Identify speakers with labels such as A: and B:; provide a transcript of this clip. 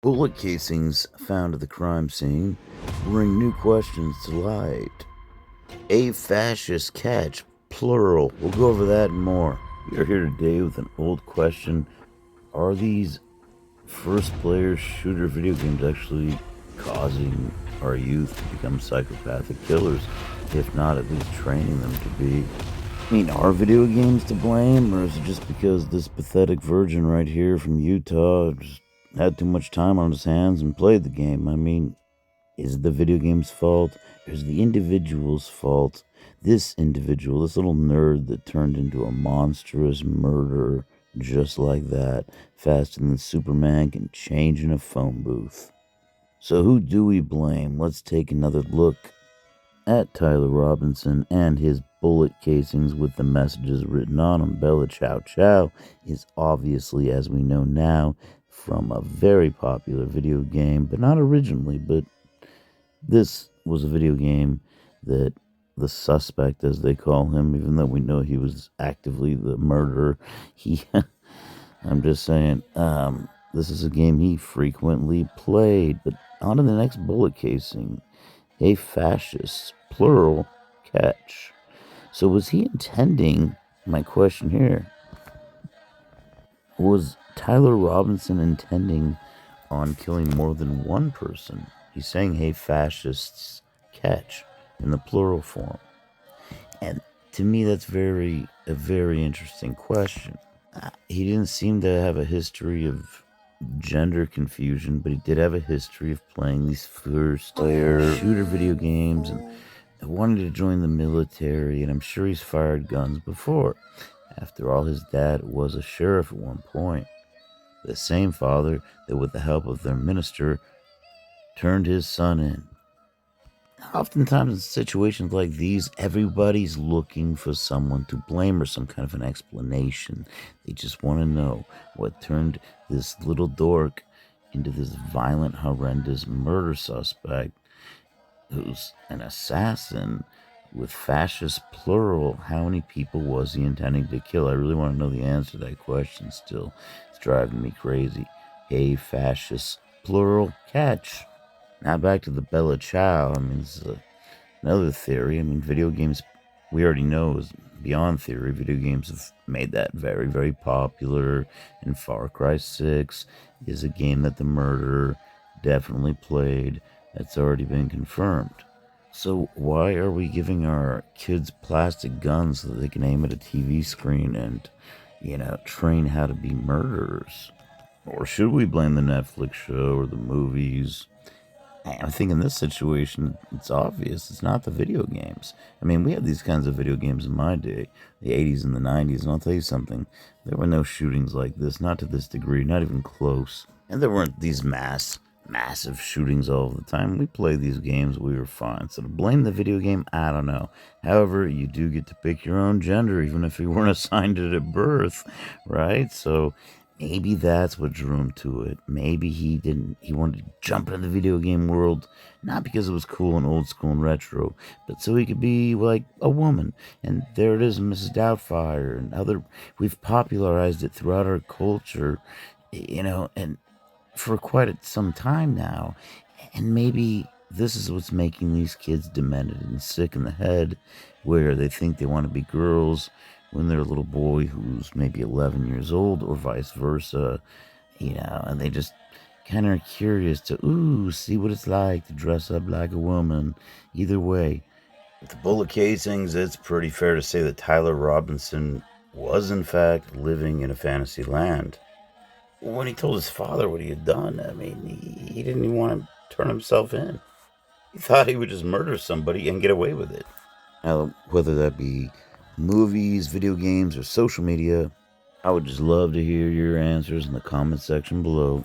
A: Bullet casings found at the crime scene bring new questions to light. A fascist catch, plural. We'll go over that and more. We are here today with an old question. Are these first player shooter video games actually causing our youth to become psychopathic killers? If not, at least training them to be. I mean, are video games to blame, or is it just because this pathetic virgin right here from Utah just had too much time on his hands and played the game? I mean, is it the video game's fault, or is the individual's fault? This individual, this little nerd that turned into a monstrous murderer just like that, faster than Superman can change in a phone booth. So who do we blame? Let's take another look at Tyler Robinson and his bullet casings with the messages written on them. Bella Ciao Ciao is obviously, as we know now, from a very popular video game, but not originally, but this was a video game that the suspect, as they call him, even though we know he was actively the murderer, I'm just saying, this is a game he frequently played. But on to the next bullet casing. A fascist, plural, catch. So was he intending, my question here, was Tyler Robinson intending on killing more than one person? He's saying, hey, fascists, catch, in the plural form. And to me, that's a very interesting question. He didn't seem to have a history of gender confusion, but he did have a history of playing these first player shooter video games and wanted to join the military, and I'm sure he's fired guns before. After all, his dad was a sheriff at one point. The same father that, with the help of their minister, turned his son in. Oftentimes, in situations like these, everybody's looking for someone to blame or some kind of an explanation. They just want to know what turned this little dork into this violent, horrendous murder suspect who's an assassin with fascist plural. How many people was he intending to kill? I really want to know the answer to that question still. It's driving me crazy. A fascist plural catch. Now back to the Bella Ciao. I mean, this is another theory. I mean, video games, we already know, is beyond theory. Video games have made that very, very popular. And Far Cry 6 is a game that the murderer definitely played. That's already been confirmed. So why are we giving our kids plastic guns so that they can aim at a TV screen and, train how to be murderers? Or should we blame the Netflix show or the movies? I think in this situation, it's obvious. It's not the video games. I mean, we had these kinds of video games in my day, the 80s and the 90s, and I'll tell you something. There were no shootings like this, not to this degree, not even close. And there weren't these massive shootings all the time. We played these games, we were fine. So to blame the video game, I don't know. However, you do get to pick your own gender, even if you weren't assigned it at birth, right? So maybe that's what drew him to it. Maybe he wanted to jump into the video game world, not because it was cool and old school and retro, but so he could be like a woman. And there it is, Mrs. Doubtfire, and we've popularized it throughout our culture, and for quite some time now. And maybe this is what's making these kids demented and sick in the head, where they think they want to be girls when they're a little boy who's maybe 11 years old, or vice versa, and they just kind of are curious to, see what it's like to dress up like a woman. Either way, with the bullet casings, it's pretty fair to say that Tyler Robinson was, in fact, living in a fantasy land. When he told his father what he had done, I mean, he didn't even want to turn himself in. He thought he would just murder somebody and get away with it. Now, whether that be movies, video games, or social media, I would just love to hear your answers in the comment section below.